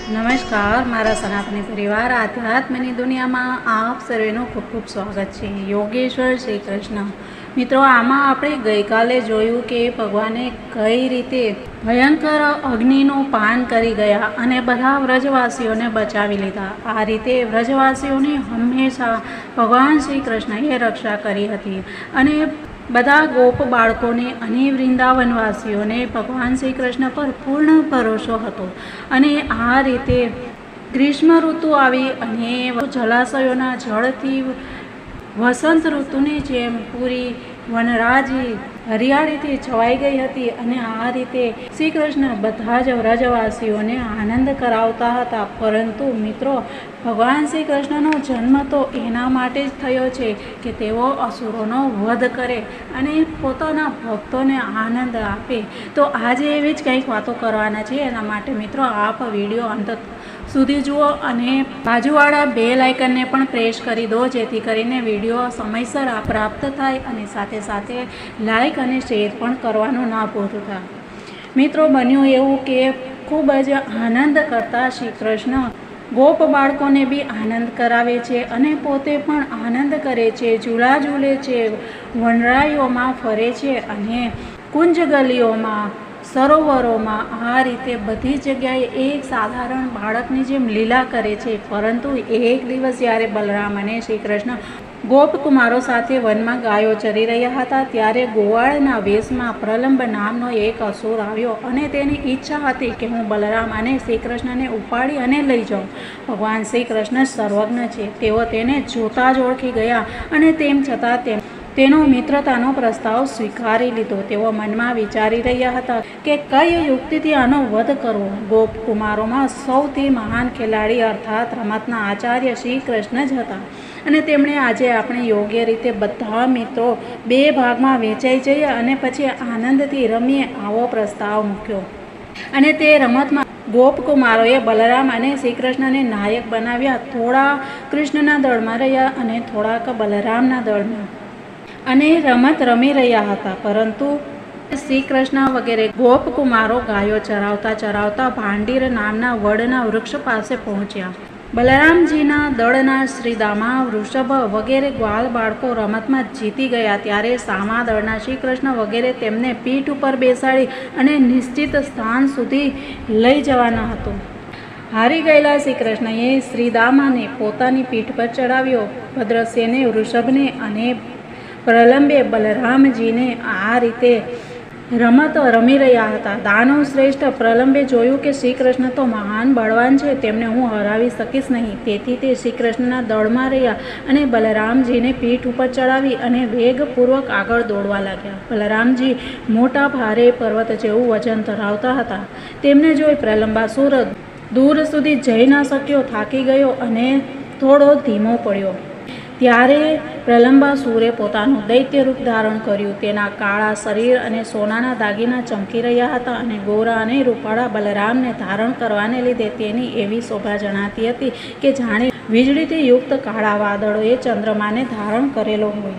નમસ્કાર, મારા સનાતની પરિવાર આધ્યાત્મની દુનિયામાં આપ સર્વેનું ખૂબ ખૂબ સ્વાગત છે. યોગેશ્વર શ્રી કૃષ્ણ. મિત્રો, આમાં આપણે ગઈકાલે જોયું કે ભગવાને કઈ રીતે ભયંકર અગ્નિનું પાન કરી ગયા અને બધા વ્રજવાસીઓને બચાવી લીધા. આ રીતે વ્રજવાસીઓની હંમેશા ભગવાન શ્રી કૃષ્ણએ રક્ષા કરી હતી અને બધા ગોપ બાળકોને અને વૃંદાવનવાસીઓને ભગવાન શ્રી કૃષ્ણ પર પૂર્ણ ભરોસો હતો. અને આ રીતે ગ્રીષ્મ ઋતુ આવી અને જલાશયોના જળથી વસંત ઋતુની જેમ પૂરી વનરાજી હરિયાળીથી છવાઈ ગઈ હતી. અને આ રીતે શ્રી કૃષ્ણ બધા જ વ્રજવાસીઓને આનંદ કરાવતા હતા. પરંતુ મિત્રો, ભગવાન શ્રી કૃષ્ણનો જન્મ તો એના માટે જ થયો છે કે તેઓ અસુરોનો વધ કરે અને પોતાના ભક્તોને આનંદ આપે. તો આજે એવી જ કંઈક વાતો કરવાના છે. એના માટે મિત્રો, આપ વિડીયો અંત સુધી જુઓ અને બાજુવાળા બેલ આઇકનને પણ પ્રેસ કરી દો, જેથી કરીને વિડીયો સમયસર પ્રાપ્ત થાય અને સાથે સાથે લાઈક અને શેર પણ કરવાનું ના ભૂલતા. મિત્રો, બન્યું એવું કે ખૂબ જ આનંદ કરતા શ્રી કૃષ્ણ ગોપ બાળકોને બી આનંદ કરાવે છે અને પોતે પણ આનંદ કરે છે, ઝૂલા ઝૂલે છે, વનરાઈઓમાં ફરે છે અને કુંજ ગલીઓમાં, સરોવરોમાં, આ રીતે બધી જગ્યાએ એક સાધારણ બાળકની જેમ લીલા કરે છે. પરંતુ એક દિવસ જ્યારે બલરામ અને શ્રી કૃષ્ણ ગોપકુમારો સાથે વનમાં ગાયો ચરી રહ્યા હતા, ત્યારે ગોવાળના વેશમાં પ્રલંબ નામનો એક અસુર આવ્યો અને તેની ઈચ્છા હતી કે હું બલરામ અને શ્રી કૃષ્ણને ઉપાડી અને લઈ જાઉં. ભગવાન શ્રી કૃષ્ણ સર્વજ્ઞ છે. તેઓ તેને જોતા જ ઓળખી ગયા અને તેમ છતાં તેનો મિત્રતાનો પ્રસ્તાવ સ્વીકારી લીધો. તેઓ મનમાં વિચારી રહ્યા હતા કે કઈ યુક્તિથી આનો વધ કરવો. ગોપકુમારોમાં સૌથી મહાન ખેલાડી અર્થાત રમતના આચાર્ય શ્રી કૃષ્ણ જ હતા અને તેમણે આજે આપણે યોગ્ય રીતે બધા મિત્રો બે ભાગમાં વેચાઈ જઈએ અને પછી આનંદથી રમીએ આવો પ્રસ્તાવ મૂક્યો. અને તે રમતમાં ગોપકુમારોએ બલરામ અને શ્રી કૃષ્ણને નાયક બનાવ્યા. થોડા કૃષ્ણના દળમાં રહ્યા અને થોડાક બલરામના દળમાં અને રમત રમી રહ્યા હતા. પરંતુ શ્રી કૃષ્ણ વગેરે ગોપકુમારો ગાયો ચરાવતા ચરાવતા ભાંડીર નામના વડના વૃક્ષ પાસે પહોંચ્યા. બલરામજીના દળના શ્રીદામા, વૃષભ વગેરે ગ્વાલ બાળકો રમતમાં જીતી ગયા. ત્યારે સામા દળના શ્રી કૃષ્ણ વગેરે તેમને પીઠ ઉપર બેસાડી અને નિશ્ચિત સ્થાન સુધી લઈ જવાના હતું. હારી ગયેલા શ્રી કૃષ્ણએ શ્રીદામાને પોતાની પીઠ પર ચડાવ્યો. ભદ્રસેને વૃષભને અને પ્રલંબે બલરામજીને આ રીતે રમત રમી રહ્યા હતા. દાનવ શ્રેષ્ઠ પ્રલંબે જોયું કે શ્રી કૃષ્ણ તો મહાન બળવાન છે, તેમને હું હરાવી શકીશ નહીં. તેથી તે શ્રી કૃષ્ણના દળમાં રહ્યા અને બલરામજીને પીઠ ઉપર ચડાવી અને વેગપૂર્વક આગળ દોડવા લાગ્યા. બલરામજી મોટા ભારે પર્વત જેવું વજન ધરાવતા હતા. તેમને જોઈ પ્રલંબાસુર દૂર સુધી જઈ ન શક્યો, થાકી ગયો અને થોડો ધીમો પડ્યો. ત્યારે પ્રલંબાસુરે પોતાનું દૈત્ય રૂપ ધારણ કર્યું. તેના કાળા શરીર અને સોનાના દાગીના ચમકી રહ્યા હતા અને ગોરા અને રૂપાળા બલરામને ધારણ કરવાને લીધે તેની એવી શોભા જણાતી હતી કે જાણે વીજળીથી યુક્ત કાળા વાદળોએ ચંદ્રમાને ધારણ કરેલો હોય.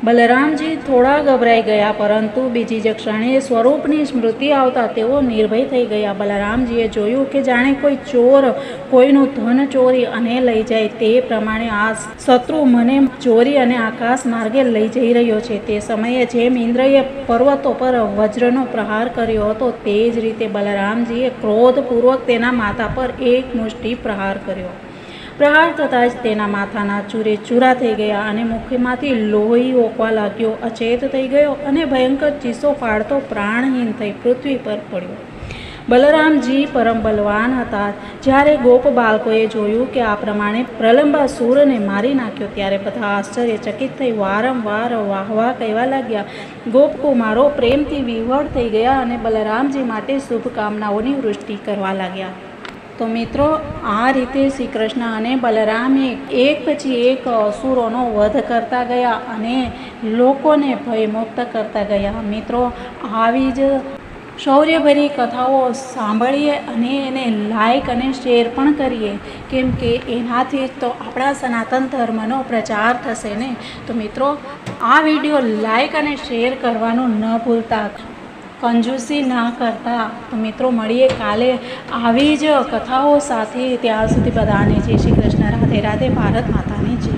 બલરામજી થોડા ગભરાઈ ગયા, પરંતુ બીજી જ ક્ષણે સ્વરૂપની સ્મૃતિ આવતા તેઓ નિર્ભય થઈ ગયા. બલરામજીએ જોયું કે જાણે કોઈ ચોર કોઈનું ધન ચોરી અને લઈ જાય તે પ્રમાણે આ શત્રુ મને ચોરી અને આકાશ માર્ગે લઈ જઈ રહ્યો છે. તે સમયે જેમ ઇન્દ્રએ પર્વતો પર વજ્રનો પ્રહાર કર્યો હતો, તે જ રીતે બલરામજીએ ક્રોધપૂર્વક તેના માથા પર એક મુષ્ટિ પ્રહાર કર્યો. પ્રહાર થતાં જ તેના માથાના ચૂરે ચૂરા થઈ ગયા અને મુખમાંથી લોહી ઓકવા લાગ્યો. અચેત થઈ ગયો અને ભયંકર ચીસો પાડતો પ્રાણહીન થઈ પૃથ્વી પર પડ્યો. બલરામજી પરમ બલવાન હતા. જ્યારે ગોપ બાળકોએ જોયું કે આ પ્રમાણે પ્રલંબાસુરને મારી નાખ્યો, ત્યારે બધા આશ્ચર્યચકિત થઈ વારંવાર વાહ વાહ કહેવા લાગ્યા. ગોપકુમારો પ્રેમથી વિહવળ થઈ ગયા અને બલરામજી માટે શુભકામનાઓની વૃષ્ટિ કરવા લાગ્યા. તો મિત્રો, આ રીતે શ્રી કૃષ્ણ અને બલરામે એક પછી એક અસુરોનો વધ કરતા ગયા અને લોકોને ભયમુક્ત કરતા ગયા. મિત્રો, આવી જ શૌર્યભરી કથાઓ સાંભળીએ અને એને લાઈક અને શેર પણ કરીએ, કેમ કે એનાથી તો આપણા સનાતન ધર્મનો પ્રચાર થશે ને. તો મિત્રો, આ વિડીયો લાઈક અને શેર કરવાનું ન ભૂલતા. કંજૂસી ના કરતા. તો મિત્રો મળીએ કાલે આવી જ કથાઓ સાથે. ત્યાં સુધી બધાને જય શ્રી કૃષ્ણ. રાધે રાધે. ભારત માતાની જય.